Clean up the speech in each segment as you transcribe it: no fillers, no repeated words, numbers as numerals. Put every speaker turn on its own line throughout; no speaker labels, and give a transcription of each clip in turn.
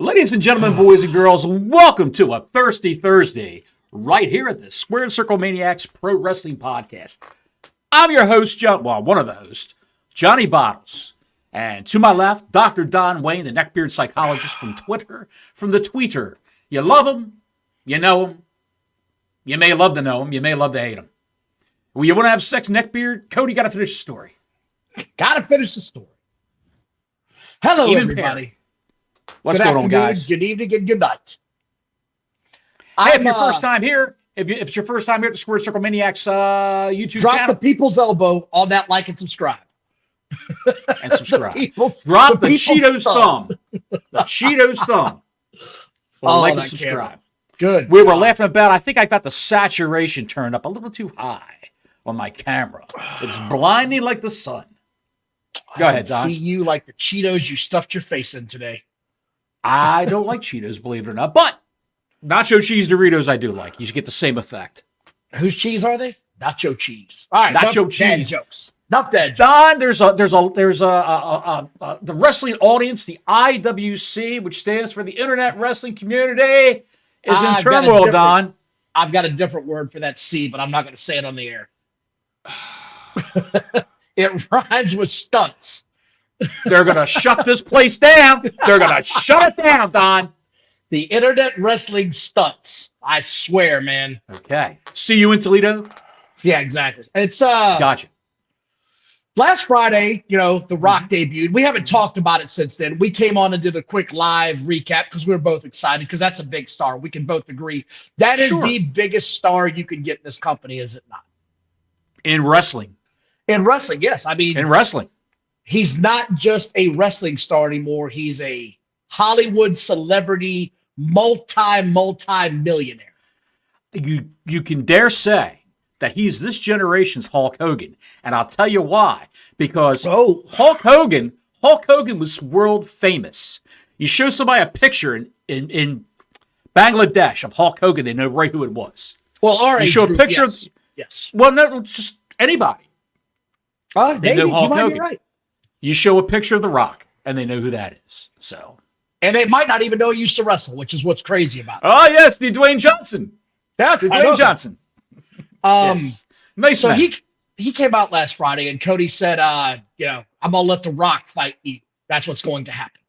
Ladies and gentlemen, boys and girls, welcome to a Thirsty Thursday right here at the Squared Circle Maniacs Pro Wrestling Podcast. I'm your host, one of the hosts, Johnny Bottles. And to my left, Dr. Don Wayne, the neckbeard psychologist from Twitter, from the tweeter. You love him, you know him, you may love to know him, you may love to hate him. Well, you want to have sex, neckbeard? Cody, got to finish the story.
Got to finish the story. Hello, everybody.
What's going on, guys?
Good evening and good night.
Hey, if it's your first time here, if it's your first time here at the Square Circle Maniacs YouTube channel.
Drop the people's elbow on that like and subscribe.
And subscribe. Drop the Cheetos thumb. The Cheetos thumb. Like and subscribe.
Camera. Good.
We were laughing about, I think I got the saturation turned up a little too high on my camera. It's blinding like the sun. Go ahead, Don.
See you like the Cheetos you stuffed your face in today.
I don't like Cheetos, believe it or not, but nacho cheese Doritos I do like. You should get the same effect.
Whose cheese are they? Nacho cheese. All right,
nacho cheese.
Dad jokes. Not dad jokes.
Don, there's the wrestling audience, the IWC, which stands for the Internet Wrestling Community, is in turmoil. Don,
I've got a different word for that C, but I'm not going to say it on the air. It rhymes with stunts.
They're going to shut this place down. They're going to shut it down, Don.
The Internet Wrestling Stunts. I swear, man.
Okay. See you in Toledo?
Yeah, exactly. It's
Gotcha.
Last Friday, The Rock debuted. We haven't talked about it since then. We came on and did a quick live recap because we were both excited because that's a big star. We can both agree. That is the biggest star you can get in this company, is it not?
In wrestling.
In wrestling, yes. I mean,
in wrestling.
He's not just a wrestling star anymore. He's a Hollywood celebrity, multi-millionaire.
You can dare say that he's this generation's Hulk Hogan. And I'll tell you why. Because Hulk Hogan was world famous. You show somebody a picture in Bangladesh of Hulk Hogan, they know right who it was.
Well, our age group,
picture
yes.
Well, no, just anybody. They know Hulk Hogan. Be right. You show a picture of The Rock, and they know who that is.
And they might not even know he used to wrestle, which is what's crazy about it.
Oh, yes, the Dwayne Johnson.
That's
Dwayne Johnson.
Yes.
Nice
so
man.
he came out last Friday, and Cody said, I'm going to let The Rock fight you. That's what's going to happen.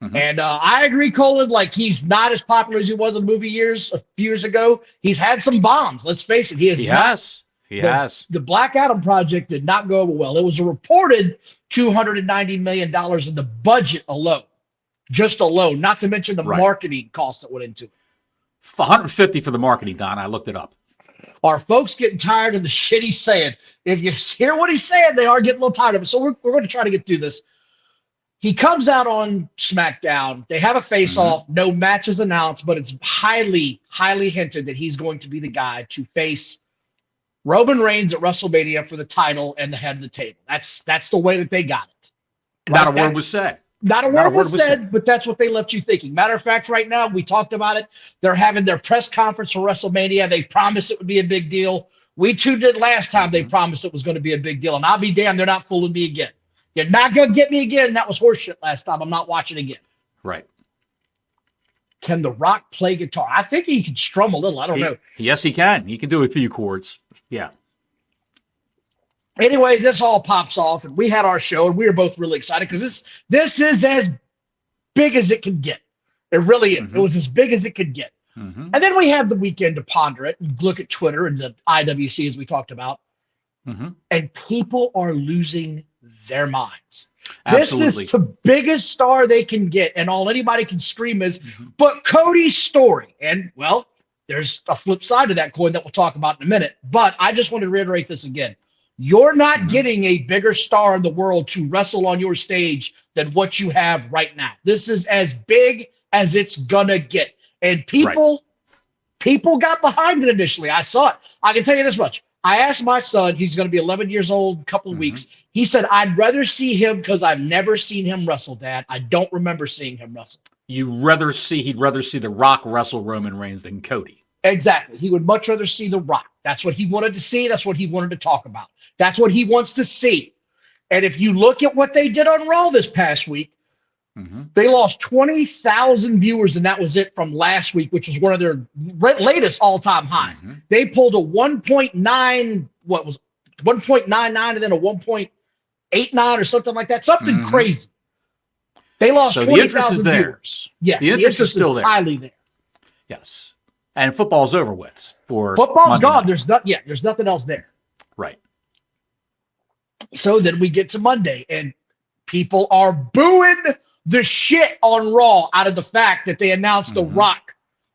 Mm-hmm. And I agree, Colin, like he's not as popular as he was in movie years a few years ago. He's had some bombs. Let's face it. He has. The Black Adam project did not go over well. It was a reported $290 million in the budget alone, not to mention the marketing costs that went into it.
150 for the marketing, Don. I looked it up.
Are folks getting tired of the shit he's saying? If you hear what he's saying, they are getting a little tired of it. So we're going to try to get through this. He comes out on SmackDown. They have a face-off. No match is announced, but it's highly, highly hinted that he's going to be the guy to face Roman Reigns at WrestleMania for the title and the head of the table. That's the way that they got it.
Not a word was said.
Not a word was said, but that's what they left you thinking. Matter of fact, right now, we talked about it. They're having their press conference for WrestleMania. They promised it would be a big deal. We too did last time. They promised it was going to be a big deal. And I'll be damned, they're not fooling me again. You're not going to get me again. That was horseshit last time. I'm not watching again.
Right.
Can The Rock play guitar? I think he can strum a little. I don't know.
Yes, he can. He can do a few chords. Yeah.
Anyway, this all pops off, and we had our show, and we were both really excited because this is as big as it can get. It really is. Mm-hmm. It was as big as it could get. Mm-hmm. And then we had the weekend to ponder it and look at Twitter and the IWC, as we talked about. Mm-hmm. And people are losing their minds.
Absolutely.
This is the biggest star they can get, and all anybody can scream is, but Cody's story. And, well, there's a flip side to that coin that we'll talk about in a minute. But I just want to reiterate this again. You're not getting a bigger star in the world to wrestle on your stage than what you have right now. This is as big as it's gonna get. And people got behind it initially. I saw it. I can tell you this much. I asked my son, he's going to be 11 years old in a couple of weeks. He said, I'd rather see him because I've never seen him wrestle, Dad. I don't remember seeing him wrestle.
He'd rather see The Rock wrestle Roman Reigns than Cody.
Exactly. He would much rather see The Rock. That's what he wanted to see. That's what he wanted to talk about. That's what he wants to see. And if you look at what they did on Raw this past week, They lost 20,000 viewers, and that was it from last week, which was one of their latest all-time highs. They pulled a 1.9, what was 1.99, and then a 1.89 or something like that, something crazy. They lost 20,000 viewers. Yes,
the interest is still there.
Highly there.
Yes, and football's over with.
Football's
Monday
gone.
night.
There's nothing else there.
Right.
So then we get to Monday, and people are booing the shit on Raw out of the fact that they announced The Rock,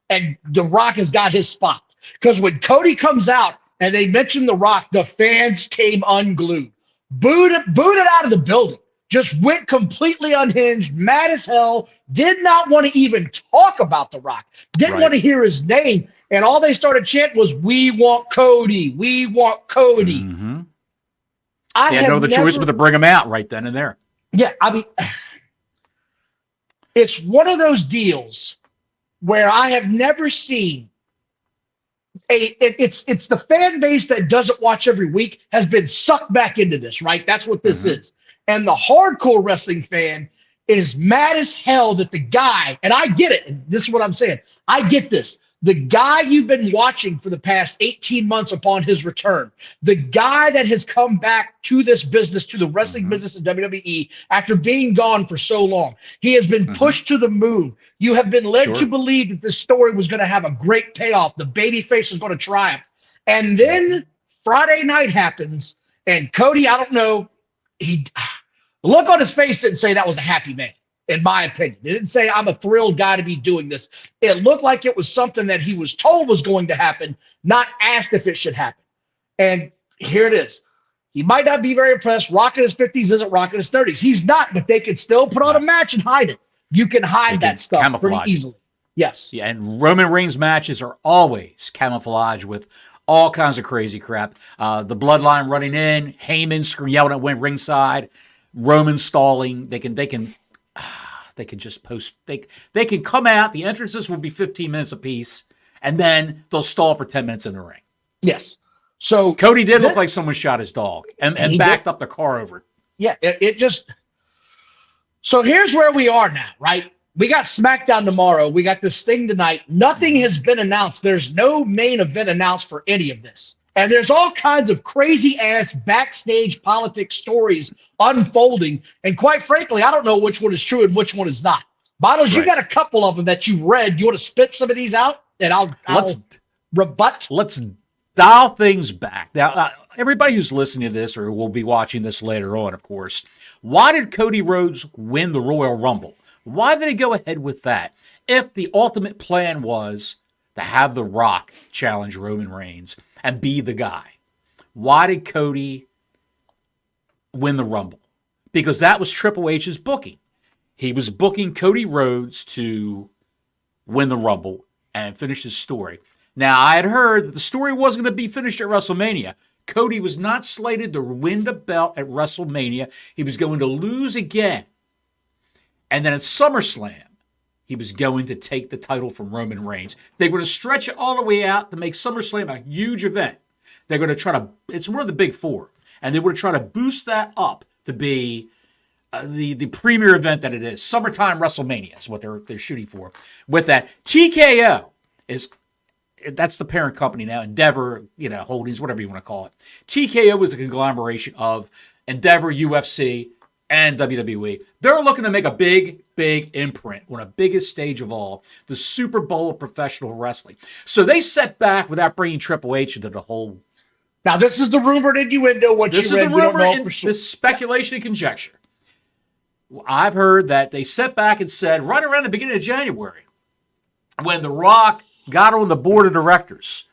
and The Rock has got his spot. Because when Cody comes out and they mention The Rock, the fans came unglued, booed it out of the building, just went completely unhinged, mad as hell, did not want to even talk about The Rock, didn't want to hear his name, and all they started chanting was, "We want Cody, we want Cody."
They had no other choice but to bring him out right then and there.
Yeah, I mean, it's one of those deals where I have never seen it's the fan base that doesn't watch every week has been sucked back into this, right? That's what this is. And the hardcore wrestling fan is mad as hell that the guy, and I get it, and this is what I'm saying, I get this. The guy you've been watching for the past 18 months upon his return, the guy that has come back to this business, to the wrestling business in WWE after being gone for so long, he has been pushed to the moon. You have been led to believe that this story was going to have a great payoff. The babyface was going to triumph. And then Friday night happens, and Cody, I don't know, the look on his face didn't say that was a happy man. In my opinion, it didn't say I'm a thrilled guy to be doing this. It looked like it was something that he was told was going to happen, not asked if it should happen. And here it is. He might not be very impressed. Rock in his 50s isn't Rock in his 30s. He's not, but they could still put on a match and hide it. You can hide that stuff pretty easily. Yes.
Yeah, and Roman Reigns matches are always camouflaged with all kinds of crazy crap. The bloodline running in, Heyman yelling at Win ringside, Roman stalling. They can just post. They can come out. The entrances will be 15 minutes apiece, and then they'll stall for 10 minutes in the ring.
Yes. So
Cody did look like someone shot his dog and backed up the car over it.
Yeah. It just. So here's where we are now, right? We got SmackDown tomorrow. We got this thing tonight. Nothing has been announced. There's no main event announced for any of this. And there's all kinds of crazy-ass backstage politics stories unfolding. And quite frankly, I don't know which one is true and which one is not. Bottles, you got a couple of them that you've read. You want to spit some of these out? And I'll rebut.
Let's dial things back. Now, everybody who's listening to this or will be watching this later on, of course, why did Cody Rhodes win the Royal Rumble? Why did he go ahead with that? If the ultimate plan was to have The Rock challenge Roman Reigns and be the guy. Why did Cody win the Rumble? Because that was Triple H's booking. He was booking Cody Rhodes to win the Rumble and finish his story. Now, I had heard that the story wasn't going to be finished at WrestleMania. Cody was not slated to win the belt at WrestleMania. He was going to lose again. And then at SummerSlam, he was going to take the title from Roman Reigns. They're going to stretch it all the way out to make SummerSlam a huge event. They're going to try to, it's one of the big four, and they were to try to boost that up to be the premier event that it is. Summertime WrestleMania is what they're shooting for. With that, TKO that's the parent company now, Endeavor, Holdings, whatever you want to call it. TKO is a conglomeration of Endeavor, UFC, and WWE. They're looking to make a big, big imprint on a biggest stage of all, the Super Bowl of professional wrestling. So they set back without bringing Triple H into the whole.
Now, this is the rumored innuendo. This is the rumor and
this speculation and conjecture. I've heard that they set back and said right around the beginning of January, when The Rock got on the board of directors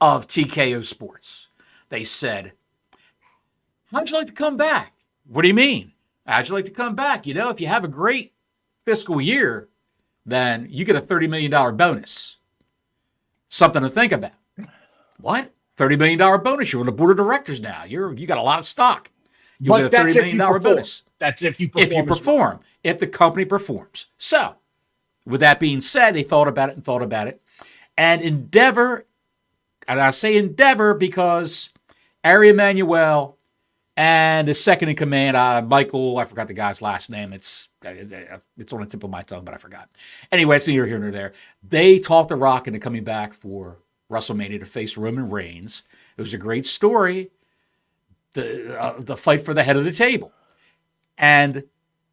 of TKO Sports, they said, "How'd you like to come back?" "What do you mean? How'd you like to come back? If you have a great fiscal year, then you get a $30 million bonus." Something to think about. What? $30 million bonus? You're on the board of directors now. You got a lot of stock. You'll get a $30 million bonus.
That's if you perform.
If you perform. If the company performs. So, with that being said, they thought about it. And Endeavor, and I say Endeavor because Ari Emanuel And the second in command, Michael, I forgot the guy's last name. It's on the tip of my tongue, but I forgot. Anyway, it's neither here nor there. They talked The Rock into coming back for WrestleMania to face Roman Reigns. It was a great story, the fight for the head of the table. And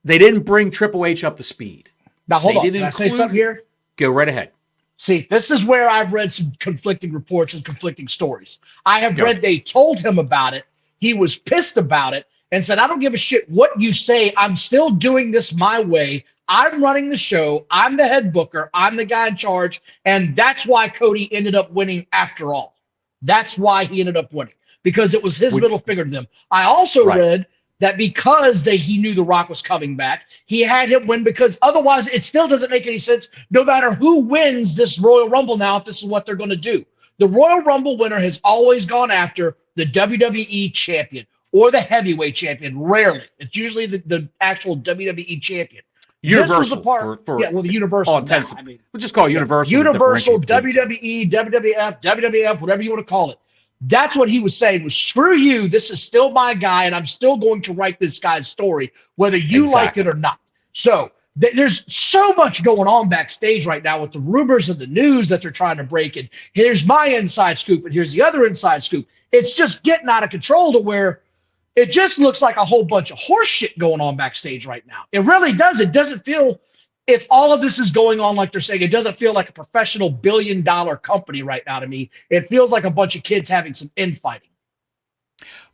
they didn't bring Triple H up to speed.
Now, hold on. Can I say something here?
Go right ahead.
See, this is where I've read some conflicting reports and conflicting stories. I have read they told him about it. He was pissed about it and said, I don't give a shit what you say. I'm still doing this my way. I'm running the show. I'm the head booker. I'm the guy in charge. And that's why Cody ended up winning after all. That's why he ended up winning, because it was his middle finger to them. I also read that because he knew The Rock was coming back, he had him win, because otherwise it still doesn't make any sense no matter who wins this Royal Rumble now if this is what they're going to do. The Royal Rumble winner has always gone after the WWE champion or the heavyweight champion. Rarely. It's usually the actual WWE champion.
Universal.
The Universal.
All intents. We'll just call it Universal.
Universal, WWE, WWF, WWF, whatever you want to call it. That's what he was saying was, screw you. This is still my guy, and I'm still going to write this guy's story, whether you like it or not. So there's so much going on backstage right now with the rumors and the news that they're trying to break. And here's my inside scoop, and here's the other inside scoop. It's just getting out of control to where it just looks like a whole bunch of horse shit going on backstage right now. It really does. It doesn't feel, if all of this is going on like they're saying, it doesn't feel like a professional billion-dollar company right now to me. It feels like a bunch of kids having some infighting.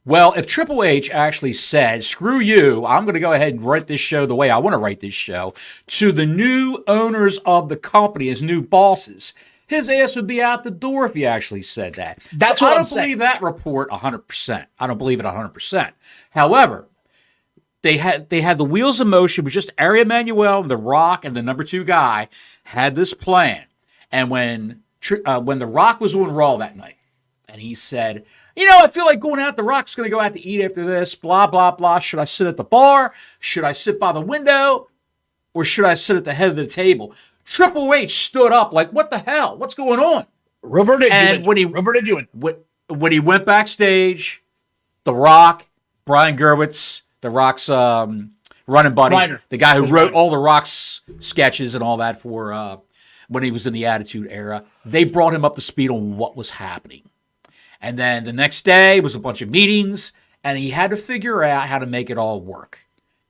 Well, if Triple H actually said, screw you, I'm going to go ahead and write this show the way I want to write this show, to the new owners of the company as new bosses, his ass would be out the door if he actually said that.
That's
so
what
I
I'm
don't believe that report 100%. I don't believe it 100%. However, they had the wheels in motion. It was just Ari Emanuel, The Rock, and the number 2 guy had this plan. And when The Rock was on Raw that night, and he said, I feel like going out. The Rock's going to go out to eat after this, blah, blah, blah. Should I sit at the bar? Should I sit by the window? Or should I sit at the head of the table? Triple H stood up like, what the hell? What's going on? When he went backstage, The Rock, Brian Gerwitz, The Rock's running buddy, the guy who wrote all The Rock's sketches and all that for when he was in the Attitude Era, they brought him up to speed on what was happening. And then the next day was a bunch of meetings, and he had to figure out how to make it all work.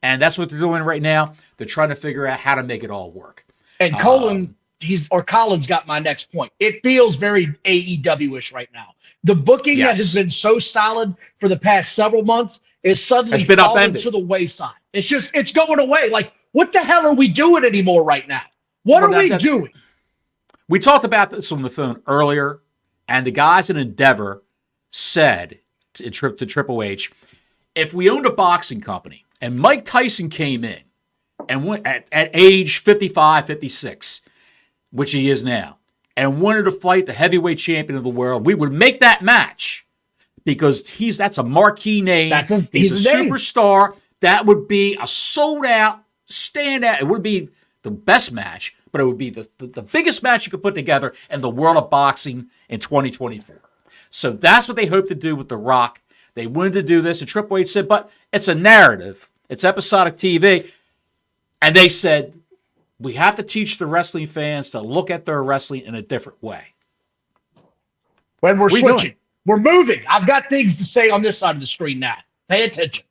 And that's what they're doing right now. They're trying to figure out how to make it all work.
And Colin's got my next point. It feels very AEW-ish right now. The booking that has been so solid for the past several months is suddenly falling to the wayside. It's going away. Like, what the hell are we doing anymore right now? What are we doing?
We talked about this on the phone earlier, and the guys in Endeavor said to Triple H, if we owned a boxing company and Mike Tyson came in and went at age 55, 56, which he is now, and wanted to fight the heavyweight champion of the world, we would make that match because that's a marquee name. He's a superstar. That would be a sold-out, standout. It would be the best match, but it would be the biggest match you could put together in the world of boxing in 2024. So that's what they hope to do with The Rock. They wanted to do this, and Triple H said, but it's a narrative. It's episodic TV. And they said, we have to teach the wrestling fans to look at their wrestling in a different way.
When we're switching, we're moving. I've got things to say on this side of the screen now. Pay attention.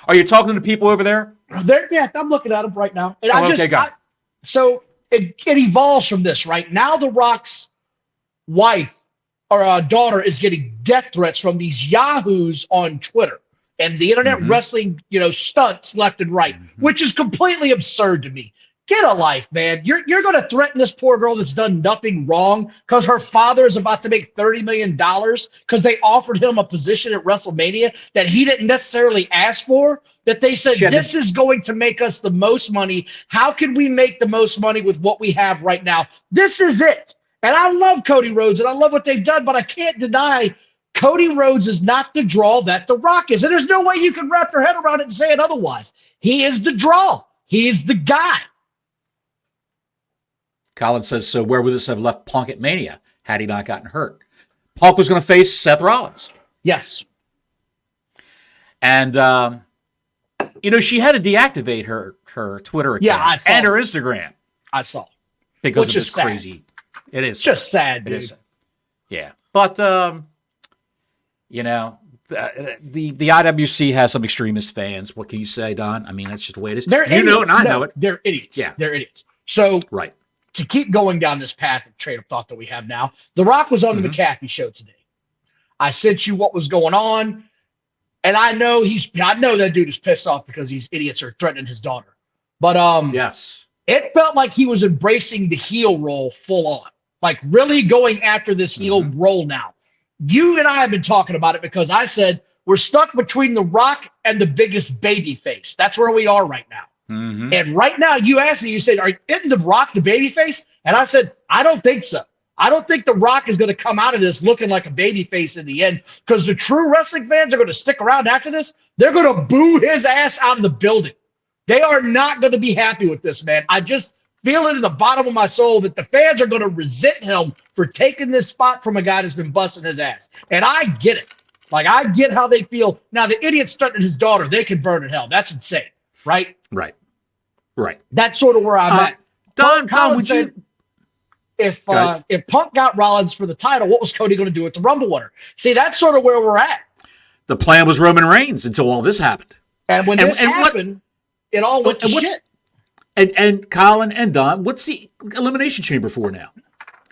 Are you talking to people over there?
Yeah, I'm looking at them right now. And so it evolves from this, right? Now The Rock's wife or daughter is getting death threats from these yahoos on Twitter and the internet wrestling, stunts left and right, which is completely absurd to me. Get a life, man. You're going to threaten this poor girl that's done nothing wrong because her father is about to make $30 million because they offered him a position at WrestleMania that he didn't necessarily ask for, that they said, this is going to make us the most money. How can we make the most money with what we have right now? This is it. And I love Cody Rhodes, and I love what they've done, but I can't deny Cody Rhodes is not the draw that The Rock is. And there's no way you can wrap your head around it and say it otherwise. He is the draw. He is the guy.
Colin says, so where would this have left Punk at Mania had he not gotten hurt? Punk was going to face Seth Rollins.
Yes.
And she had to deactivate her Twitter account and her Instagram.
I saw.
Because of this crazy. It is
just sad, dude.
It is. Yeah. But the IWC has some extremist fans. What can you say, Don? I mean, that's just the way it is.
They're idiots.
Know it, and I know it.
They're idiots.
Yeah.
They're idiots. So
right.
To keep going down this path of train of thought that we have now, The Rock was on the McAfee show today. I sent you what was going on, and I know that dude is pissed off because these idiots are threatening his daughter. But
yes,
it felt like he was embracing the heel role full on, like really going after this heel role now. You and I have been talking about it because I said we're stuck between The Rock and the biggest baby face. That's where we are right now. And right now, you asked me, you said, isn't The Rock the baby face? And I said, I don't think so. I don't think The Rock is going to come out of this looking like a baby face in the end, because the true wrestling fans are going to stick around after this. They're going to boo his ass out of the building. They are not going to be happy with this, man. I just feel it in the bottom of my soul that the fans are going to resent him for taking this spot from a guy that's been busting his ass. And I get it. Like, I get how they feel. Now, the idiot's threatening his daughter. They can burn in hell. That's insane, right?
Right.
That's sort of where I'm at.
Don, would you?
If Punk got Rollins for the title, what was Cody going to do with the Rumble winner? See, that's sort of where we're at.
The plan was Roman Reigns until all this happened.
And when this happened, it all went to shit.
And Colin and Don, what's the Elimination Chamber for now?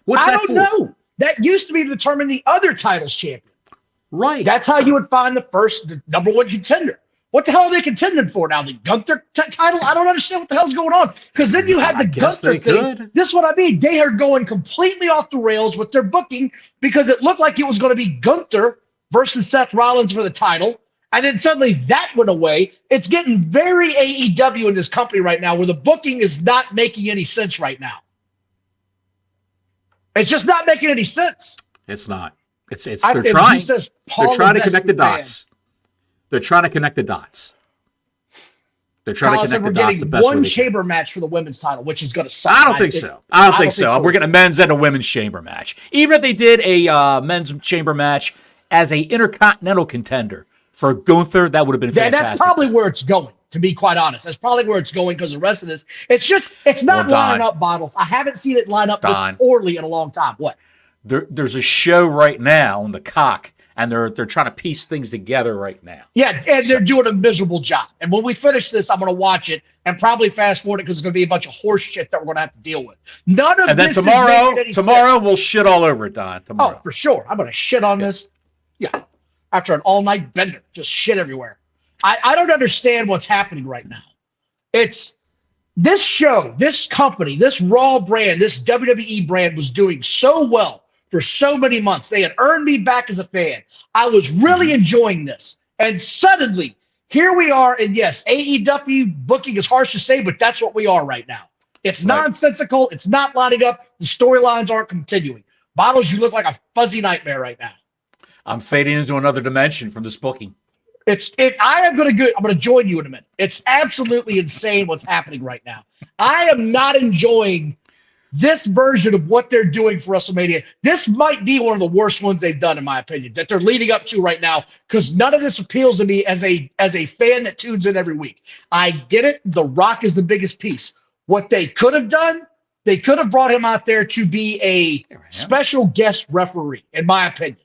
What's that for? I don't know.
That used to be to determine the other title's champion.
Right.
That's how you would find the number one contender. What the hell are they contending for now? The Gunther title? I don't understand what the hell's going on. Because then you have the Gunther thing. This is what I mean. They are going completely off the rails with their booking because it looked like it was going to be Gunther versus Seth Rollins for the title. And then suddenly that went away. It's getting very AEW in this company right now where the booking is not making any sense right now. It's just not making any sense.
It's not. They're trying. They're trying to connect the dots. They're trying to connect the dots. They're trying to connect the dots the best way.
One chamber match for the women's title, which is going to suck.
I don't think so. I don't think so. We're getting a men's and a women's chamber match. Even if they did a men's chamber match as a intercontinental contender for Gunther, that would have been fantastic.
That's probably where it's going, to be quite honest. That's probably where it's going because the rest of this, it's not lining up, Bottles. I haven't seen it line up this poorly in a long time. What?
There's a show right now on the Cock, and they're trying to piece things together right now.
Yeah, and they're doing a miserable job. And when we finish this, I'm going to watch it and probably fast forward it because it's going to be a bunch of horse shit that we're going to have to deal with. None of this. And then
tomorrow we'll shit all over it, Don. Tomorrow.
Oh, for sure. I'm going to shit on this. Yeah, after an all-night bender, just shit everywhere. I don't understand what's happening right now. It's this show, this company, this Raw brand, this WWE brand was doing so well for so many months. They had earned me back as a fan. I was really enjoying this. And suddenly, here we are. And yes, AEW booking is harsh to say, but that's what we are right now. It's nonsensical. It's not lining up. The storylines aren't continuing. Bottles, you look like a fuzzy nightmare right now.
I'm fading into another dimension from this booking.
I'm going to join you in a minute. It's absolutely insane what's happening right now. I am not enjoying this version of what they're doing for WrestleMania. This might be one of the worst ones they've done, in my opinion, that they're leading up to right now, because none of this appeals to me as a fan that tunes in every week. I get it. The Rock is the biggest piece. What they could have done, they could have brought him out there to be a special guest referee, in my opinion.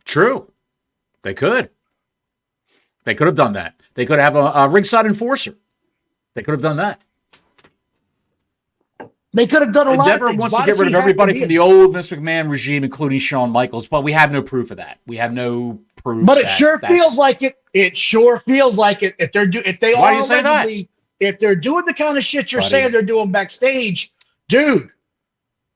True. They could. They could have done that. They could have a ringside enforcer. They could have done that.
They could have done a lot of things.
Endeavor wants to get rid of everybody from the old Vince McMahon regime, including Shawn Michaels, but we have no proof of that. We have no proof.
But it sure feels like it. It sure feels like it. If they're if they're doing the kind of shit you're saying they're doing backstage, dude.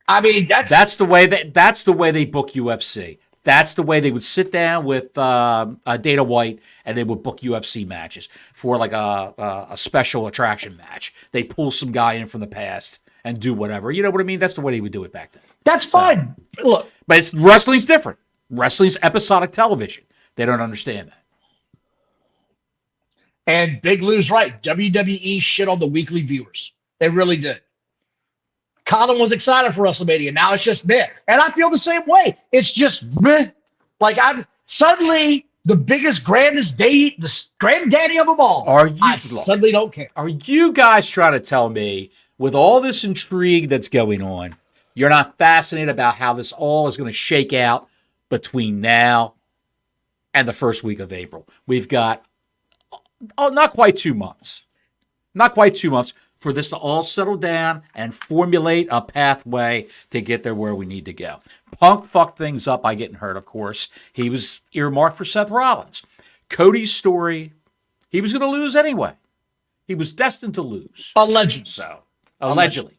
I mean, that's the way they book UFC. That's the way they would sit down with Dana White and they would book UFC matches for like a special attraction match. They pull some guy in from the past and do whatever. You know what I mean? That's the way they would do it back then. That's fine. Look.
But wrestling's different. Wrestling's episodic television. They don't understand that.
And Big Lou's right. WWE shit on the weekly viewers. They really did. Colin was excited for WrestleMania. Now it's just meh. And I feel the same way. It's just meh. Like suddenly the biggest, grandest daddy, the granddaddy of them all. I suddenly don't care.
Are you guys trying to tell me, with all this intrigue that's going on, you're not fascinated about how this all is going to shake out between now and the first week of April? We've got, not quite 2 months. Not quite 2 months for this to all settle down and formulate a pathway to get there where we need to go. Punk fucked things up by getting hurt, of course. He was earmarked for Seth Rollins. Cody's story, he was going to lose anyway. He was destined to lose.
Allegedly.
Allegedly.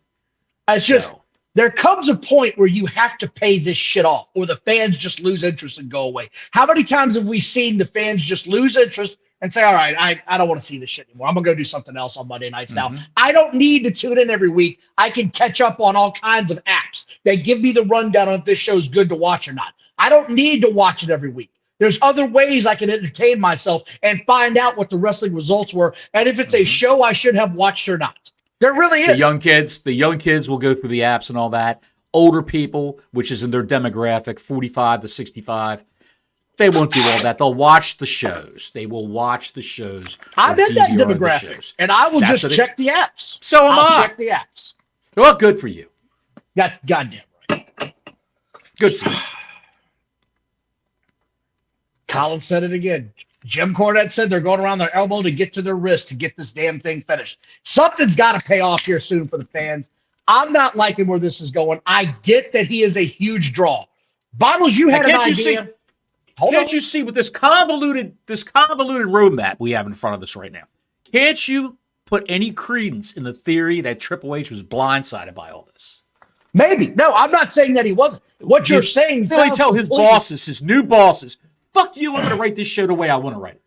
It's just, there comes a point where you have to pay this shit off, or the fans just lose interest and go away. How many times have we seen the fans just lose interest and say, all right, I don't want to see this shit anymore. I'm going to go do something else on Monday nights now. I don't need to tune in every week. I can catch up on all kinds of apps. They give me the rundown on if this show's good to watch or not. I don't need to watch it every week. There's other ways I can entertain myself and find out what the wrestling results were, and if it's a show I should have watched or not. There really is.
The young kids will go through the apps and all that. Older people, which is in their demographic, 45 to 65, they won't do all that. They'll watch the shows. They will watch the shows.
I'm in that demographic, and I will just check the apps.
So am I.
I'll check the apps.
Well, good for you.
Goddamn right.
Good for you.
Colin said it again. Jim Cornette said they're going around their elbow to get to their wrist to get this damn thing finished. Something's got to pay off here soon for the fans. I'm not liking where this is going. I get that he is a huge draw. Bottles, you had an idea.
Can't you see with this convoluted roadmap we have in front of us right now? Can't you put any credence in the theory that Triple H was blindsided by all this?
Maybe. No, I'm not saying that he wasn't. What you're saying
really tell his bosses, his new bosses, fuck you, I'm going to write this show the way I want to write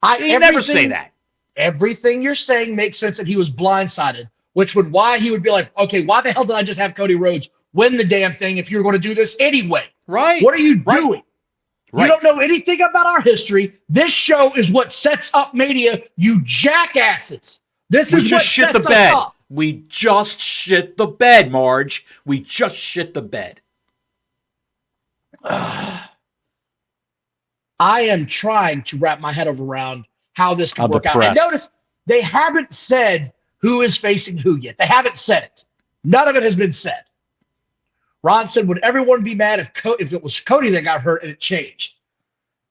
it. He never say that.
Everything you're saying makes sense that he was blindsided, which would why he would be like, okay, why the hell did I just have Cody Rhodes win the damn thing if you were going to do this anyway?
Right.
What are you doing?
Right.
You don't know anything about our history. This show is what sets up Mania, you jackasses. This is what sets us up.
We just shit the bed, Marge. We just shit the bed.
I am trying to wrap my head around how this can work out. And notice they haven't said who is facing who yet. They haven't said it. None of it has been said. Ron said, would everyone be mad if it was Cody that got hurt and it changed?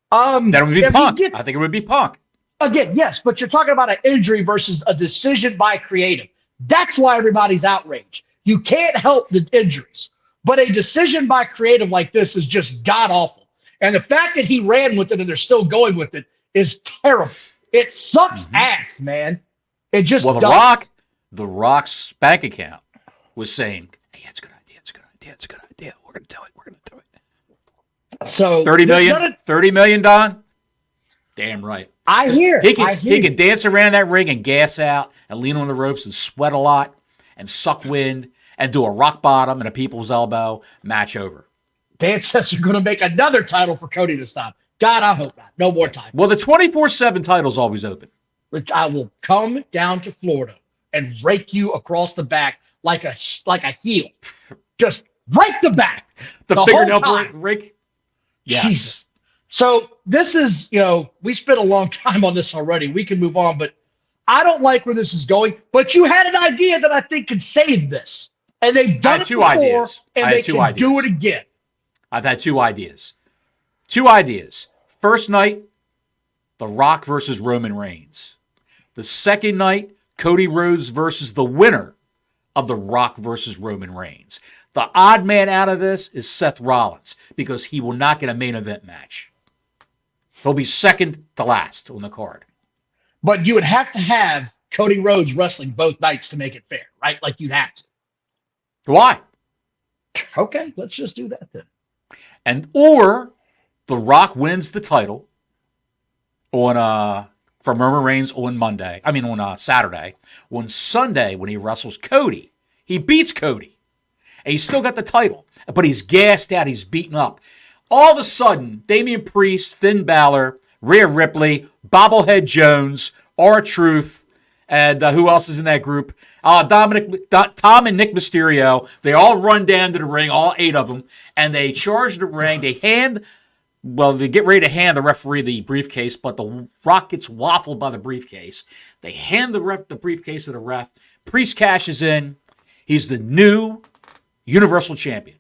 Then it would be Punk. I think it would be Punk.
Again, yes, but you're talking about an injury versus a decision by creative. That's why everybody's outraged. You can't help the injuries. But a decision by creative like this is just god-awful. And the fact that he ran with it and they're still going with it is terrible. It sucks ass, man. It just does.
The Rock's bank account was saying, hey, it's a good idea. It's a good idea. It's a good idea. We're going to do it. We're going to do it.
So
30 million? 30 million, Don? Damn right.
I hear.
He can dance around that ring and gas out and lean on the ropes and sweat a lot and suck wind and do a rock bottom and a people's elbow, match over.
Dan says you're going to make another title for Cody this time. God, I hope not. No more titles.
Well, the 24/7 title's always open.
Which I will come down to Florida and rake you across the back like a heel. Just rake the back.
The fingernail rake? Yes.
Jesus. So this is, we spent a long time on this already. We can move on, but I don't like where this is going. But you had an idea that I think could save this. And they've done it before, and they can do it again.
I've had two ideas. Two ideas. First night, The Rock versus Roman Reigns. The second night, Cody Rhodes versus the winner of The Rock versus Roman Reigns. The odd man out of this is Seth Rollins because he will not get a main event match. He'll be second to last on the card.
But you would have to have Cody Rhodes wrestling both nights to make it fair, right? Like you'd have to.
Why?
Okay, let's just do that then.
Or The Rock wins the title on from Roman Reigns on Saturday. On Sunday, when he wrestles Cody, he beats Cody. And he's still got the title, but he's gassed out, he's beaten up. All of a sudden, Damian Priest, Finn Balor, Rhea Ripley, Bobblehead Jones, R-Truth, and who else is in that group? Tom and Nick Mysterio. They all run down to the ring, all 8 of them, and they charge the ring. They hand Well, they get ready to hand the referee the briefcase, but the Rock gets waffled by the briefcase. They hand the briefcase to the ref. Priest cashes in. He's the new Universal Champion.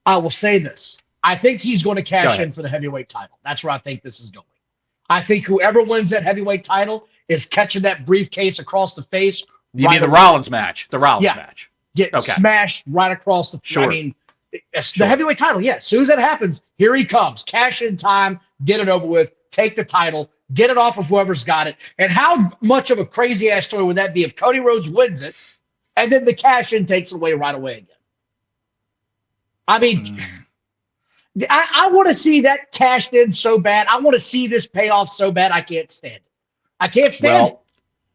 I will say this. I think he's going to cash in for the heavyweight title. That's where I think this is going. I think whoever wins that heavyweight title is catching that briefcase across the face.
You mean the Rollins match? The Rollins match.
Get smashed right across the face.
Sure.
I mean, the heavyweight title, yeah. As soon as that happens, here he comes. Cash in time, get it over with, take the title, get it off of whoever's got it. And how much of a crazy-ass story would that be if Cody Rhodes wins it, and then the cash in takes it away right away again? I mean, I want to see that cashed in so bad. I want to see this payoff so bad. I can't stand it. I can't stand it.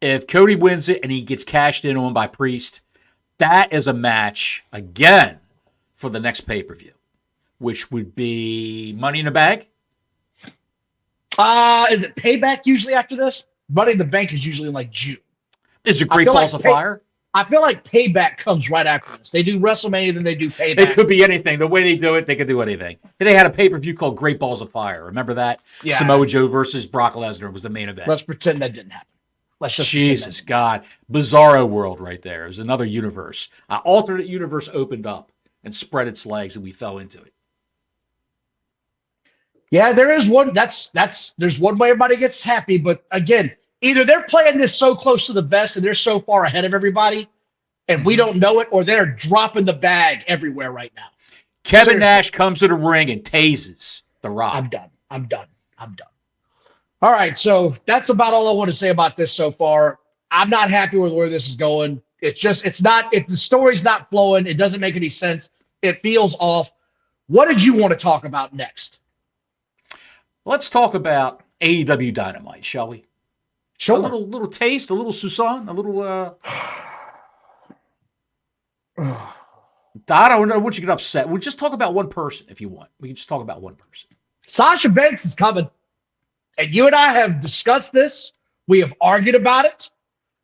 If Cody wins it and he gets cashed in on by Priest, that is a match, again, for the next pay-per-view, which would be Money in the Bank.
Is it Payback usually after this? Money in the Bank is usually in like June.
Is it Great Balls of Fire?
I feel like Payback comes right after this. They do WrestleMania, then they do Payback.
It could be anything. The way they do it, they could do anything. They had a pay-per-view called Great Balls of Fire. Remember that? Yeah. Samoa Joe versus Brock Lesnar was the main event.
Let's pretend that didn't happen. Let's just
Jesus, God. Bizarro world right there. It was another universe. An alternate universe opened up and spread its legs, and we fell into it.
Yeah, there is one. There's one way everybody gets happy, but again, either they're playing this so close to the vest and they're so far ahead of everybody, and we don't know it, or they're dropping the bag everywhere right now.
Kevin Nash comes to the ring and tases The Rock.
I'm done. All right, so that's about all I want to say about this so far. I'm not happy with where this is going. If the story's not flowing, it doesn't make any sense. It feels off. What did you want to talk about next?
Let's talk about AEW Dynamite, shall we?
Sure.
A little taste, a little Susan, a little. I don't want you to get upset. We'll just talk about one person if you want. We can just talk about one person.
Sasha Banks is coming. And you and I have discussed this. We have argued about it.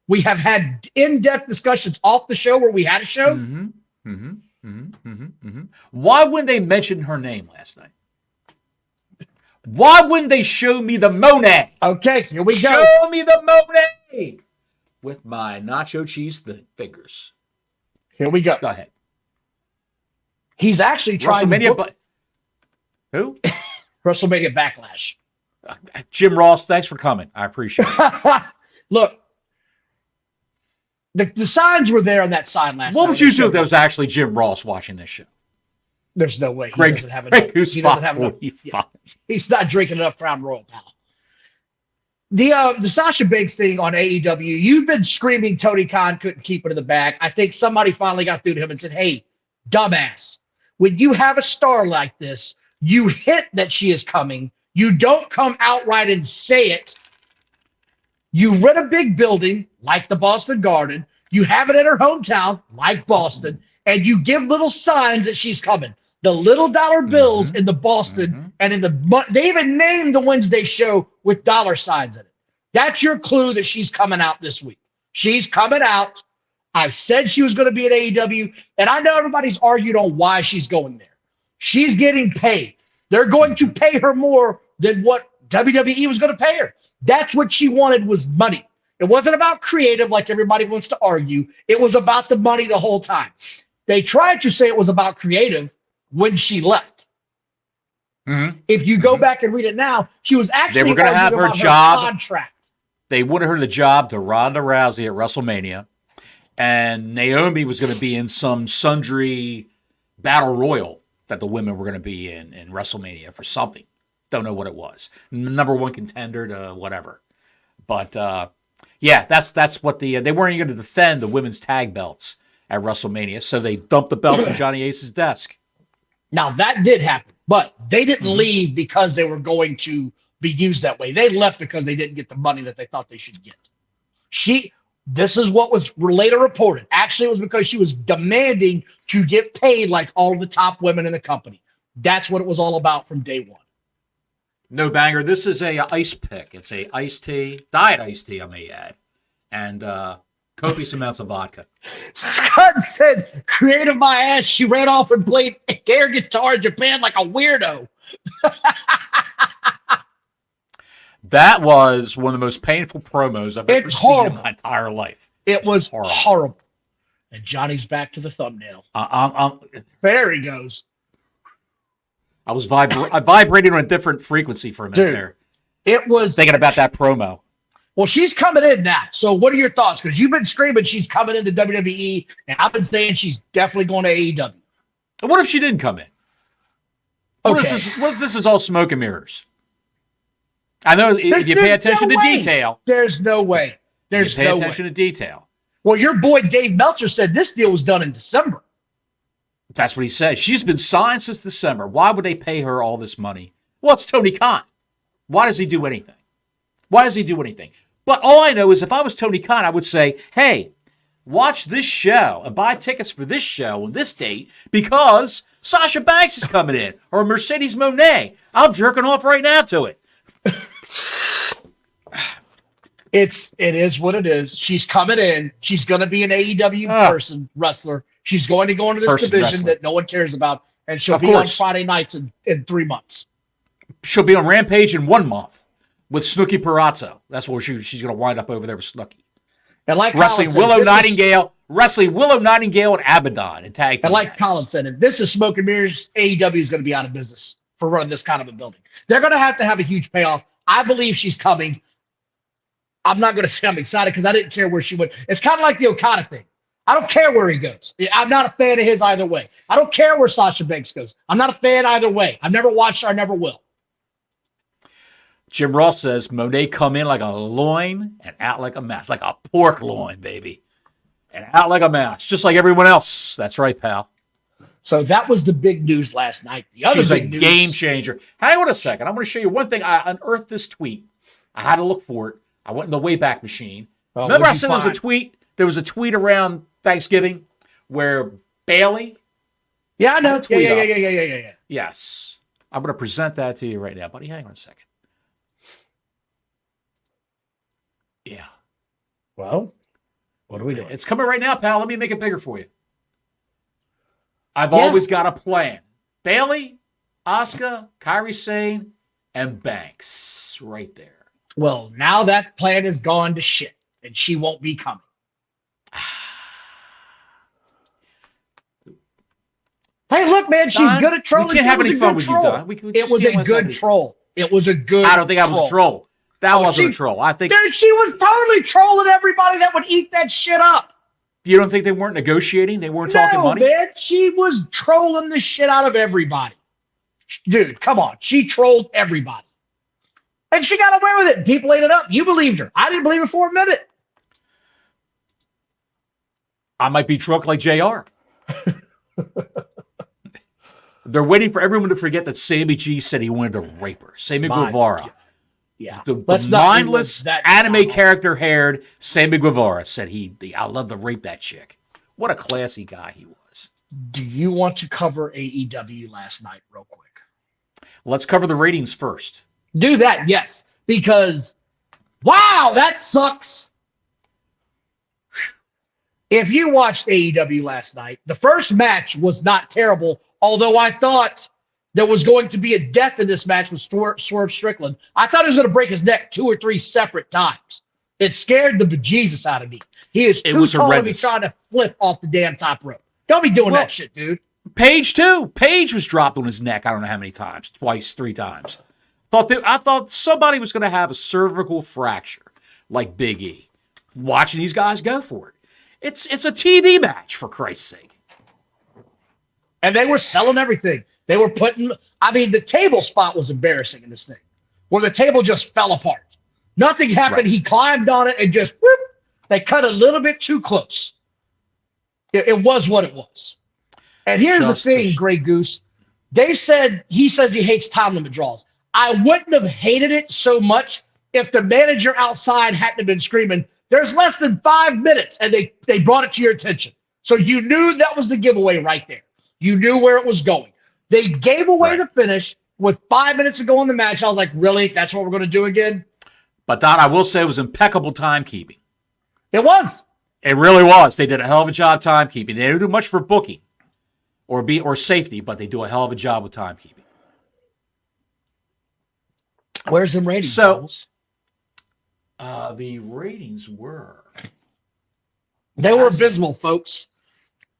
We have had in-depth discussions off the show where we had a show.
Why wouldn't they mention her name last night? Why wouldn't they show me the Moné?
Okay, here we go.
Show me the Moné with my nacho cheese fingers.
Here we go.
Go ahead.
He's actually trying
WrestleMania. Who?
WrestleMania Backlash.
Jim Ross, thanks for coming. I appreciate it.
Look, the signs were there on that sign last night.
What would you do if there was actually Jim Ross watching this show?
There's no way. He doesn't have enough. He's not drinking enough Crown Royal, pal. The Sasha Banks thing on AEW, you've been screaming Tony Khan couldn't keep it in the bag. I think somebody finally got through to him and said, hey, dumbass, when you have a star like this, you hint that she is coming. You don't come outright and say it. You rent a big building like the Boston Garden. You have it in her hometown like Boston, and you give little signs that she's coming. The little dollar bills in the Boston and in they even named the Wednesday show with dollar signs in it. That's your clue that she's coming out this week. She's coming out. I said she was going to be at AEW, and I know everybody's argued on why she's going there. She's getting paid. They're going to pay her more than what WWE was going to pay her. That's what she wanted, was money. It wasn't about creative like everybody wants to argue. It was about the money the whole time. They tried to say it was about creative when she left. If you go back and read it now, she was actually
they were going to have her job.
Contract.
They wanted her the job to Ronda Rousey at WrestleMania, and Naomi was going to be in some sundry battle royal that the women were going to be in WrestleMania for something. Don't know what it was. Number one contender to whatever. But yeah, that's what they weren't going to defend the women's tag belts at WrestleMania, so they dumped the belt on Johnny Ace's desk. Now that did happen, but they didn't leave because they were going to be used that way. They left because they didn't get the money that they thought they should get. This is what was later reported. Actually, it was because she was demanding to get paid like all the top women in the company. That's what it was all about from day one. No banger. This is a ice pick. It's a iced tea, diet iced tea, I may add, and copious amounts of vodka. Scott said, creative my ass. She ran off and played air guitar in Japan like a weirdo. That was one of the most painful promos I've ever seen in my entire life.
It was horrible. And Johnny's back to the thumbnail. There he goes.
I was vibrating on a different frequency for a minute there.
It was
thinking about that promo.
Well, she's coming in now. So what are your thoughts? Because you've been screaming she's coming into WWE, and I've been saying she's definitely going to AEW.
What if she didn't come in? What if this is all smoke and mirrors? I know if you pay attention to detail.
There's no way. There's no way.
Pay attention to detail.
Well, your boy Dave Meltzer said this deal was done in December.
That's what he said. She's been signed since December. Why would they pay her all this money? Well, it's Tony Khan. Why does he do anything? But all I know is if I was Tony Khan, I would say, hey, watch this show and buy tickets for this show on this date because Sasha Banks is coming in or Mercedes Moné. I'm jerking off right now to it.
It is what it is. She's coming in. She's going to be an AEW wrestler. She's going to go into this division that no one cares about, and she'll be on Friday nights in 3 months.
She'll be on Rampage in 1 month with Snooki Perazzo. That's where she's going to wind up over there with Snooki.
And like
wrestling Willow Nightingale and Abaddon in tag team.
And like Colin said, this is smoke and mirrors. AEW is going to be out of business for running this kind of a building. They're going to have a huge payoff. I believe she's coming. I'm not going to say I'm excited because I didn't care where she went. It's kind of like the Okada thing. I don't care where he goes. I'm not a fan of his either way. I don't care where Sasha Banks goes. I'm not a fan either way. I've never watched her. I never will.
Jim Ross says, Monet come in like a loin and out like a mouse. Like a pork loin, baby. And out like a mouse. Just like everyone else. That's right, pal.
So that was the big news last night. The other
She's a game changer. Hang on a second. I'm going to show you one thing. I unearthed this tweet. I had to look for it. I went in the Wayback Machine. Oh, remember I said there was a tweet? There was a tweet around Thanksgiving where Bailey.
Yeah, I know. Yeah.
Yes. I'm going to present that to you right now, buddy. Hang on a second. Yeah.
Well, what are we doing?
It's coming right now, pal. Let me make it bigger for you. I've always got a plan. Bailey, Asuka, Kairi Sane, and Banks right there.
Well, now that plan has gone to shit, and she won't be coming. Hey, look, man, she's
Don,
good at trolling.
We can't have any fun with you, Don.
It was a good troll. It was a good
I don't think I was a troll. That wasn't a troll. I think
she was totally trolling everybody that would eat that shit up.
You don't think they weren't negotiating? They weren't talking money?
No, man. She was trolling the shit out of everybody. Dude, come on. She trolled everybody. And she got away with it. People ate it up. You believed her. I didn't believe her for a minute.
I might be drunk like JR. They're waiting for everyone to forget that Sammy G said he wanted to rape her. Sammy Guevara.
Yeah.
The mindless anime character-haired Sammy Guevara said I love to rape that chick. What a classy guy he was.
Do you want to cover AEW last night real quick?
Let's cover the ratings first.
Do that, yes. Because, wow, that sucks. If you watched AEW last night, the first match was not terrible, although I thought there was going to be a death in this match with Swerve Strickland. I thought he was going to break his neck 2 or 3 separate times. It scared the bejesus out of me. He is too tall to be trying to flip off the damn top rope. Don't be doing that shit, dude.
Page, too. Page was dropped on his neck I don't know how many times. Twice, 3 times. I thought somebody was going to have a cervical fracture like Big E. Watching these guys go for it. It's a TV match, for Christ's sake.
And they were selling everything. They were the table spot was embarrassing in this thing, where the table just fell apart. Nothing happened. Right. He climbed on it and just, whoop, they cut a little bit too close. It was what it was. And here's the thing, Grey Goose. He says he hates time limit draws. I wouldn't have hated it so much if the manager outside hadn't been screaming, there's less than 5 minutes, and they brought it to your attention. So you knew that was the giveaway right there. You knew where it was going. They gave away the finish with 5 minutes to go in the match. I was like, really? That's what we're going to do again?
But, Don, I will say it was impeccable timekeeping.
It was.
It really was. They did a hell of a job timekeeping. They didn't do much for booking or safety, but they do a hell of a job with timekeeping.
Where's them ratings?
So, the ratings were...
They were abysmal, folks.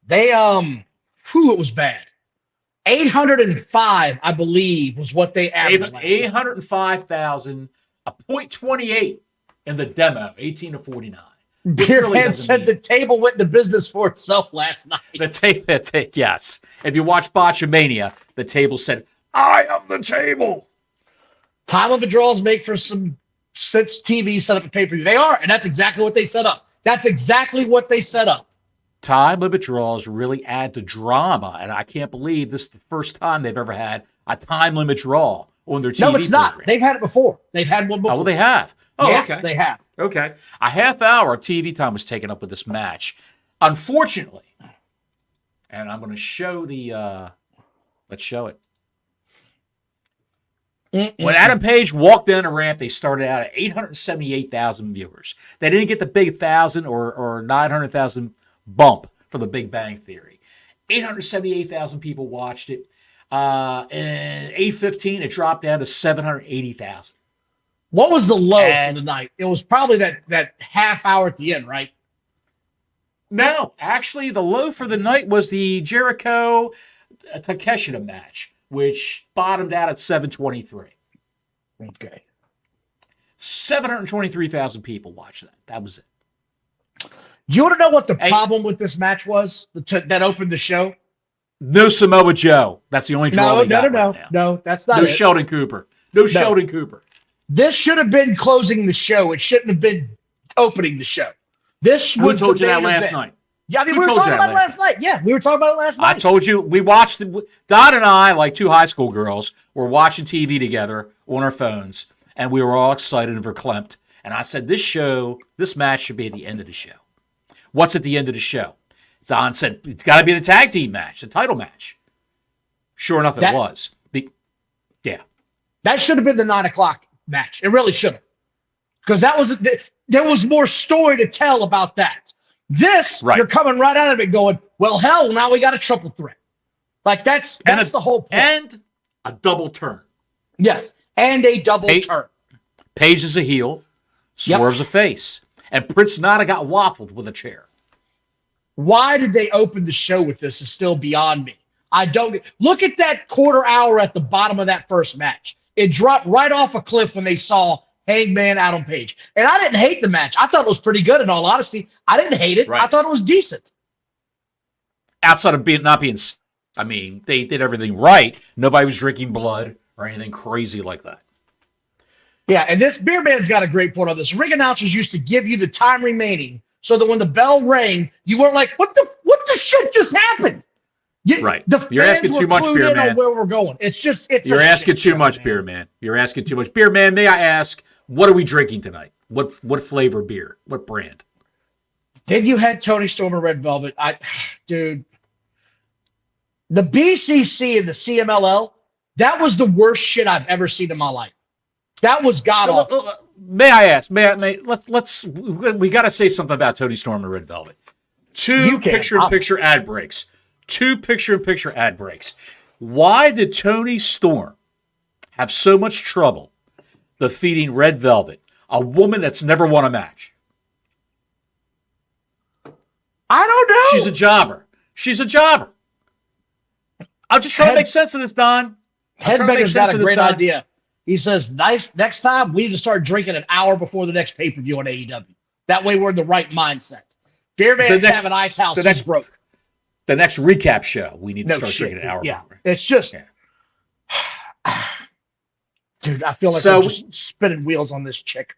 They, it was bad. 805, I believe, was what they averaged.
805,000, a .28 in the demo, 18 to 49.
Beer Man said the table went into business for itself last night.
Yes. If you watch Botchamania, the table said, I am the table.
Time limit draws make for some sense TV set up a pay-per-view. They are, and that's exactly what they set up. That's exactly what they set up.
Time limit draws really add to drama, and I can't believe this is the first time they've ever had a time limit draw on their TV
No, it's not.
program.
They've had it before. They've had one before.
Oh, well, they have. Oh,
yes,
okay.
They have.
Okay. A half hour of TV time was taken up with this match. Unfortunately, and I'm going to show let's show it. When Adam Page walked down the ramp, they started out at 878,000 viewers. They didn't get the big 1,000 or 900,000 bump for the Big Bang Theory. 878,000 people watched it. And 8:15, it dropped down to 780,000.
What was the low for the night? It was probably that half hour at the end, right?
No, actually, the low for the night was the Jericho Takeshita match, which bottomed out at 723.
Okay.
723,000 people watched that. That was it.
Do you want to know what the problem with this match was that opened the show?
No Samoa Joe. That's the only draw they got right now.
No, that's not
it.
No
Sheldon Cooper. No Sheldon Cooper.
This should have been closing the show. It shouldn't have been opening the show. This was
Who told you that last night?
Yeah, I mean, we were talking about it last night. Yeah, we were talking about it last night.
I told you, we watched, Don and I, like two high school girls, were watching TV together on our phones, and we were all excited and verklempt. And I said, this match should be at the end of the show. What's at the end of the show? Don said, it's got to be the tag team match, the title match. Sure enough, it was. Yeah.
That should have been the 9 o'clock match. It really should have. Because there was more story to tell about that. This, you're coming right out of it going, well, hell, now we got a triple threat. Like, that's the whole point.
And a double turn.
Yes, and a double turn.
Page is a heel, Swerve's a face. And Prince Nana got waffled with a chair.
Why did they open the show with this is still beyond me. I don't look at that quarter hour at the bottom of that first match. It dropped right off a cliff when they saw Hangman Adam Page. And I didn't hate the match. I thought it was pretty good, in all honesty. I didn't hate it. I thought it was decent.
Outside of not being, I mean, they did everything right. Nobody was drinking blood or anything crazy like that.
Yeah, and this Beer Man's got a great point on this. Ring announcers used to give you the time remaining so that when the bell rang, you weren't like, what the shit just happened?
You're asking too much, Beer Man.
Where we're going.
You're asking too much, Beer Man. You're asking too much. Beer Man, may I ask, what are we drinking tonight? What flavor beer? What brand?
Then you had Tony Storm and Red Velvet. Dude, the BCC and the CMLL, that was the worst shit I've ever seen in my life. That was god awful.
May I ask? Let's we got to say something about Tony Storm and Red Velvet. Two picture-in-picture ad breaks. Why did Tony Storm have so much trouble defeating Red Velvet, a woman that's never won a match?
I don't know.
She's a jobber. I'm just trying to make sense of this, Don.
Headbanger's got a great idea. He says, next time we need to start drinking an hour before the next pay-per-view on AEW. That way we're in the right mindset. Beer Man's having Ice House. He's broke.
The next recap show, we need to start drinking an hour before.
It's just... Dude, I feel like I'm just spinning wheels on this chick.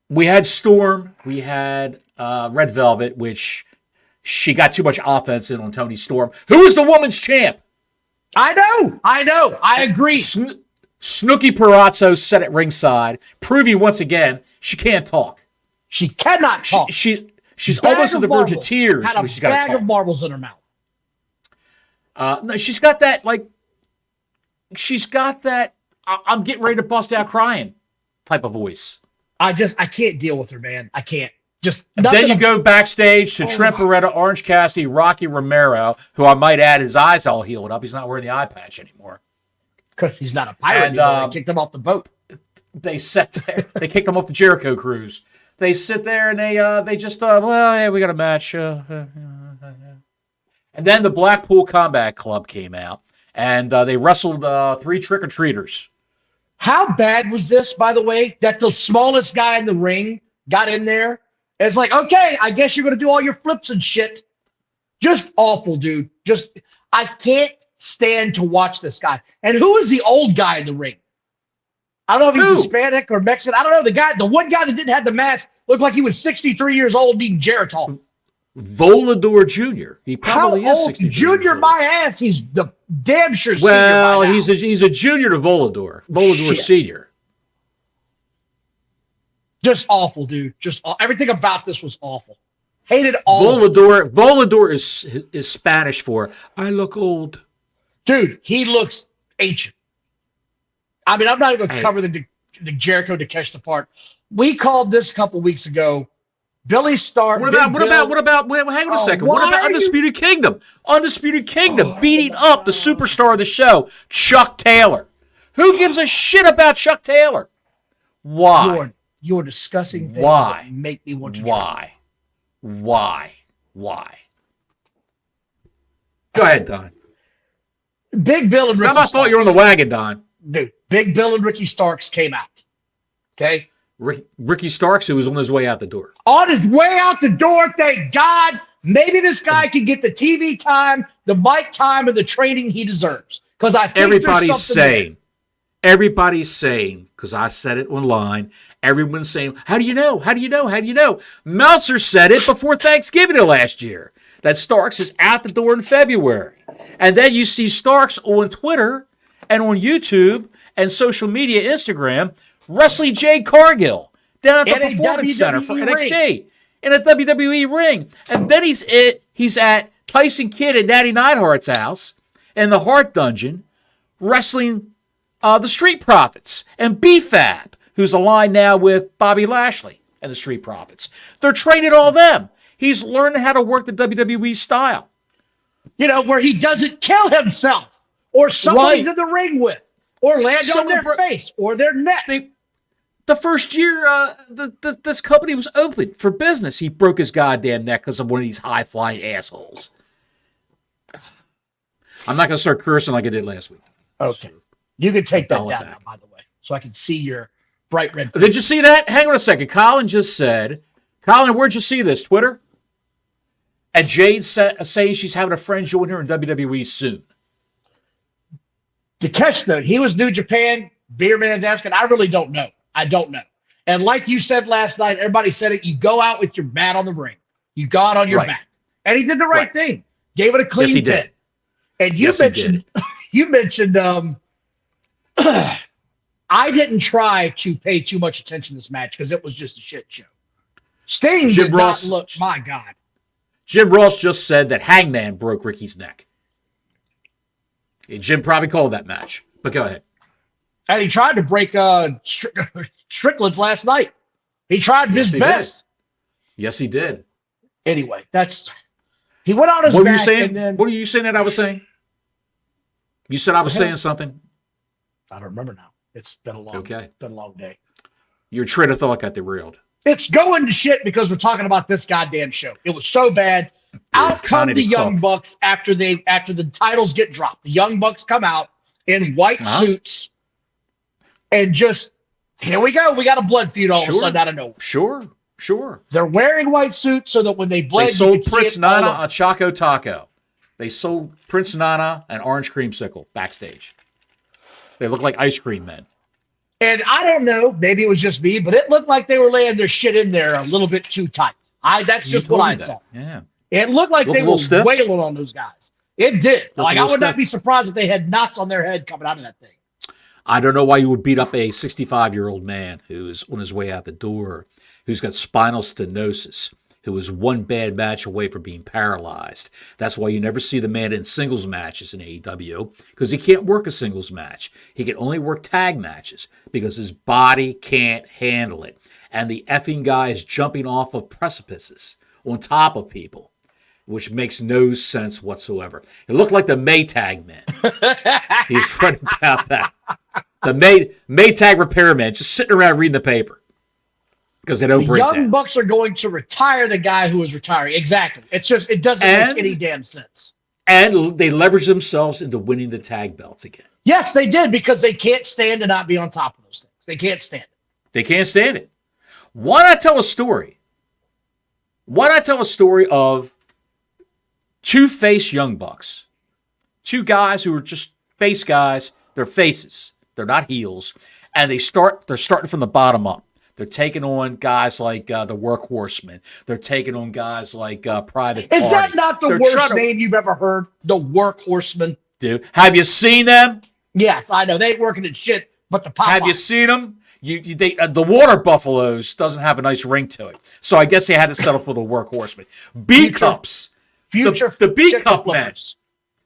We had Storm. We had Red Velvet, which she got too much offense in on Tony Storm. Who is the woman's champ?
I know. I agree.
Snooki Perazzo sat at ringside, proving once again she can't talk.
She cannot talk.
She's almost on the verge of tears when she's got to talk.
Had a bag of marbles in her mouth.
No, she's got that, I'm getting ready to bust out crying type of voice.
I can't deal with her, man. I can't.
Then you go backstage to Trent Beretta, Orange Cassidy, Rocky Romero, who I might add, his eyes all healed up. He's not wearing the eye patch anymore.
Because he's not a pirate anymore. They kicked him off the boat.
They sat there. They kicked them off the Jericho cruise. They sit there and they just well, yeah, we got a match. And then the Blackpool Combat Club came out and they wrestled 3 trick-or-treaters.
How bad was this, by the way, that the smallest guy in the ring got in there? It's like, okay, I guess you're going to do all your flips and shit. Just awful, dude. I can't stand to watch this guy. And who is the old guy in the ring? I don't know if he's Hispanic or Mexican. I don't know. The one guy that didn't have the mask looked like he was 63 years old eating Geritol.
Volador Jr. He probably is 63
Junior
years old.
my ass. He's the damn sure senior.
Well, he's a junior to Volador. Volador Senior.
Just awful, dude. Everything about this was awful. Hated all.
Volador is Spanish for I look old.
Dude, he looks ancient. I mean, I'm not even going to cover the Jericho Takeshita part. We called this a couple weeks ago. Billy Starr.
What about? Hang on a second. What about Undisputed Kingdom? Undisputed Kingdom beating up the superstar of the show, Chuck Taylor. Who gives a shit about Chuck Taylor? Why?
You're discussing things that make me want to try.
Why? Go ahead, Don.
Big Bill and Ricky
I thought you were on the wagon, Don.
Dude, Big Bill and Ricky Starks came out. Okay?
Ricky Starks, who was on his way out the door.
On his way out the door, thank God. Maybe this guy can get the TV time, the mic time, and the training he deserves. Because I think
everybody's saying, because I said it online, everyone's saying, how do you know? Meltzer said it before Thanksgiving of last year, that Starks is out the door in February. And then you see Starks on Twitter and on YouTube and social media, Instagram, wrestling Jade Cargill down at the Performance Center for NXT in a WWE ring. And then he's at Tyson Kidd and Natty Neidhart's house in the Hart Dungeon wrestling the Street Profits and B-Fab, who's aligned now with Bobby Lashley and the Street Profits. They're training all them. He's learning how to work the WWE style. You know,
where he doesn't kill himself or somebody's in the ring with or land on their face or their neck.
The first year this company was open for business, he broke his goddamn neck because of one of these high-flying assholes. I'm not going to start cursing like I did last week.
Okay. You can take that down now, by the way, so I can see your bright red face.
Did you see that? Hang on a second. Colin just said, where'd you see this? Twitter? And Jade saying she's having a friend join her in WWE soon.
Takeshita, he was New Japan. Beer Man's asking, I really don't know. I don't know. And like you said last night, everybody said it, you go out with your mat on the ring. You go out on your mat. And he did the right thing. Gave it a clean
he
pin.
did.
And you mentioned I didn't try to pay too much attention to this match because it was just a shit show. Sting did not look, my God.
Jim Ross just said that Hangman broke Ricky's neck. Jim probably called that match, but go ahead.
And he tried to break Strickland's last night. He tried his best.
Yes, he did.
Anyway, he went on his back.
What were you saying?
Then,
what were you saying that I was saying? You said I was saying something?
I don't remember now. It's been a long day.
Your train of thought got derailed.
It's going to shit because we're talking about this goddamn show. It was so bad. Dude, out come the Young Bucks after the titles get dropped. The Young Bucks come out in white suits and just, here we go. We got a blood feud all of a sudden out of nowhere.
Sure.
They're wearing white suits so that when they bled,
they sold Prince Nana a Choco Taco. They sold Prince Nana an orange creamsicle backstage. They look like ice cream men.
And I don't know, maybe it was just me, but it looked like they were laying their shit in there a little bit too tight. That's just what I saw.
Yeah.
It looked like they were wailing on those guys. It did. Like, I would not be surprised if they had knots on their head coming out of that thing.
I don't know why you would beat up a 65-year-old man who's on his way out the door, who's got spinal stenosis, who is one bad match away from being paralyzed. That's why you never see the man in singles matches in AEW, because he can't work a singles match. He can only work tag matches because his body can't handle it. And the effing guy is jumping off of precipices on top of people, which makes no sense whatsoever. It looked like the Maytag men. He's right about that. The Maytag repairman just sitting around reading the paper because they don't
The
break
Young
down.
Bucks are going to retire the guy who is retiring. Exactly. It doesn't make any damn sense.
And they leverage themselves into winning the tag belts again.
Yes, they did, because they can't stand to not be on top of those things. They can't stand it.
They can't stand it. Why not tell a story? Why not tell a story of two face Young Bucks? Two guys who are just face guys. They're faces. They're not heels. And they're starting from the bottom up. They're taking on guys like the Workhorsemen. They're taking on guys like Private Party.
Is that not the worst name you've ever heard? The Workhorsemen?
Dude, have you seen them?
Yes, I know. They ain't working at shit, but the Popeyes.
Have you seen them? The Water Buffaloes doesn't have a nice ring to it. So I guess they had to settle for the Workhorsemen. B-Cups. The B-Cup men.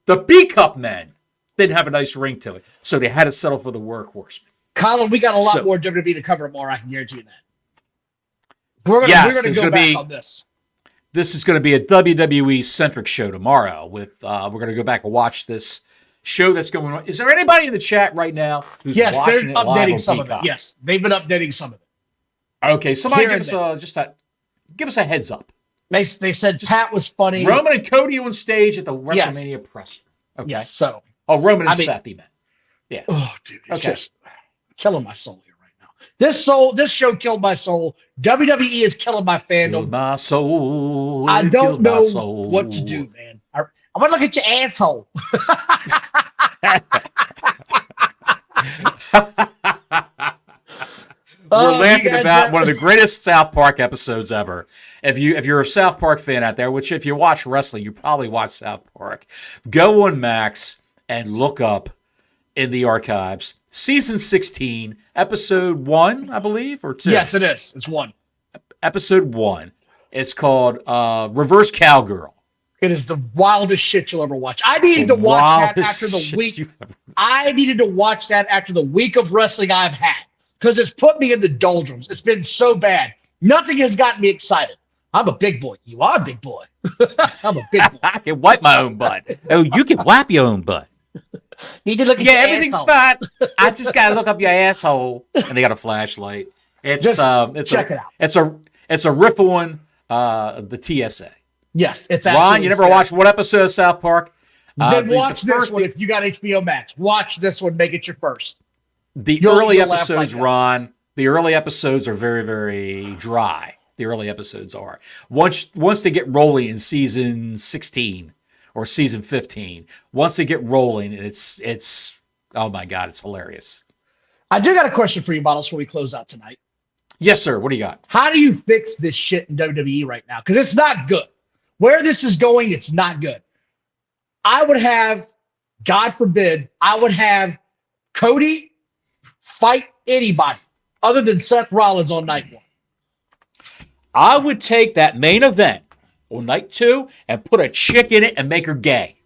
The B-Cup men didn't have a nice ring to it. So they had to settle for the Workhorsemen.
Colin, we got a lot more WWE to cover tomorrow. I can guarantee you that. We're going to go back on this.
This is going to be a WWE-centric show tomorrow. We're going to go back and watch this show that's going on. Is there anybody in the chat right now who's watching it live on
updating some of it. Yes, they've been updating some of it.
Okay, somebody give us a heads up.
They said Pat was funny.
Roman and Cody on stage at the WrestleMania presser. Okay.
Yes, so.
Roman and Seth, he meant. Yeah.
Oh, dude, it's just killing my soul here right now. This show killed my soul. WWE is killing my fandom.
Killed my soul.
I don't know what to do, man. I'm gonna look at your asshole.
We're laughing about one of the greatest South Park episodes ever. If you're a South Park fan out there, which if you watch wrestling, you probably watch South Park, go on Max and look up in the archives season 16, episode 1, I believe, or 2.
Yes, it is. It's 1.
Episode 1. It's called Reverse Cowgirl.
It is the wildest shit you'll ever watch. I needed to watch that after the week. I needed to watch that after the week of wrestling I've had, because it's put me in the doldrums. It's been so bad. Nothing has gotten me excited. I'm a big boy. You are a big boy. I'm a big boy.
I can wipe my own butt. Oh, you can wipe your own butt.
You can look at your
everything's
asshole.
fine. I just gotta look up your asshole. And they got a flashlight. Check it out. It's a riff on the TSA.
Yes, it's
Ron, you never watched one episode of South Park?
Then watch this one if you got HBO Max. Watch this one. Make it your first.
The early episodes, Ron, the early episodes are very, very dry. The early episodes are. Once they get rolling in season 16 or season 15, once they get rolling, it's oh my God, it's hilarious.
I do got a question for you, Bottles, before we close out tonight.
Yes, sir. What do you got?
How do you fix this shit in WWE right now? Because it's not good. Where this is going, it's not good. I would have, God forbid, Cody fight anybody other than Seth Rollins on night 1.
I would take that main event on night 2 and put a chick in it and make her gay.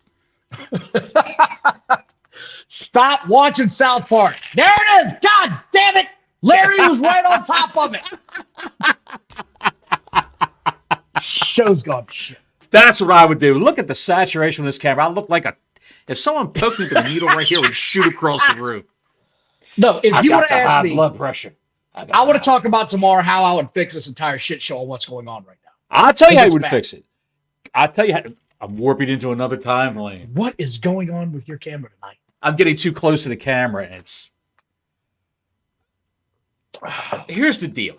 Stop watching South Park. There it is. God damn it. Larry was right on top of it. Show's gone to shit.
That's what I would do. Look at the saturation of this camera. I look like if someone poked me with a needle right here, it would shoot across the room.
No, if you would have asked me,
blood pressure.
I would have talked about tomorrow how I would fix this entire shit show and what's going on right now.
I'll tell you how you would fix it. I'll tell you how. I'm warping into another timeline.
What is going on with your camera tonight?
I'm getting too close to the camera, and it's. Here's the deal.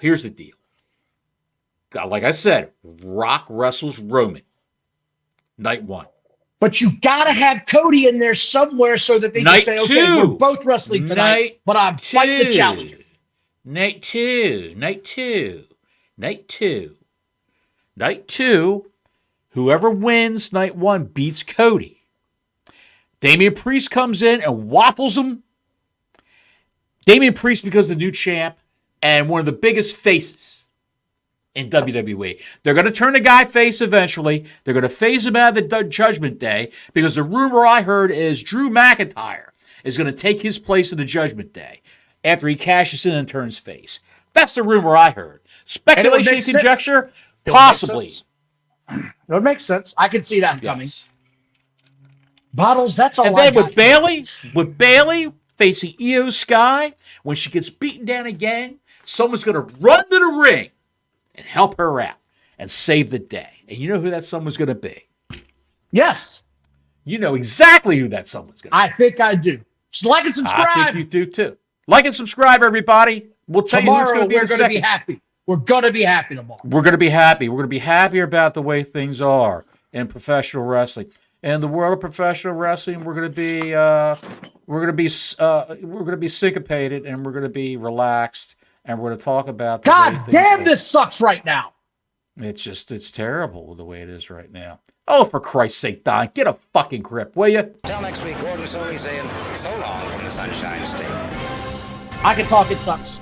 Like I said, Rock wrestles Roman. Night 1.
But you got to have Cody in there somewhere so that they can say, okay, we're both wrestling tonight, but I'm fighting the challenger.
Night two. Whoever wins night 1 beats Cody. Damian Priest comes in and waffles him. Damian Priest becomes the new champ and one of the biggest faces in WWE. They're going to turn the guy face eventually. They're going to phase him out of the Judgment Day because the rumor I heard is Drew McIntyre is going to take his place in the Judgment Day after he cashes in and turns face. That's the rumor I heard. Speculation and conjecture? Possibly.
It would make sense. I can see that coming. Bottles, that's all
and then with Bailey, facing Io Sky. When she gets beaten down again, someone's going to run to the ring and help her out and save the day. And you know who that someone's going to be?
Yes.
You know exactly who that someone's going to be.
I think I do. Just like and subscribe.
I think you do too. Like and subscribe, everybody. We'll tell you who's going to be
we're going to be happy. We're going to be happy tomorrow.
We're going to be happy. We're going to be happier about the way things are in professional wrestling. In the world of professional wrestling, we're going to be syncopated, and we're going to be relaxed, and we're going to talk about the way
God
things
damn,
are.
this sucks right now.
It's terrible the way it is right now. Oh, for Christ's sake, Don, get a fucking grip, will you?
Till next week, Gordon Soley saying so long from the Sunshine State.
I can talk, it sucks.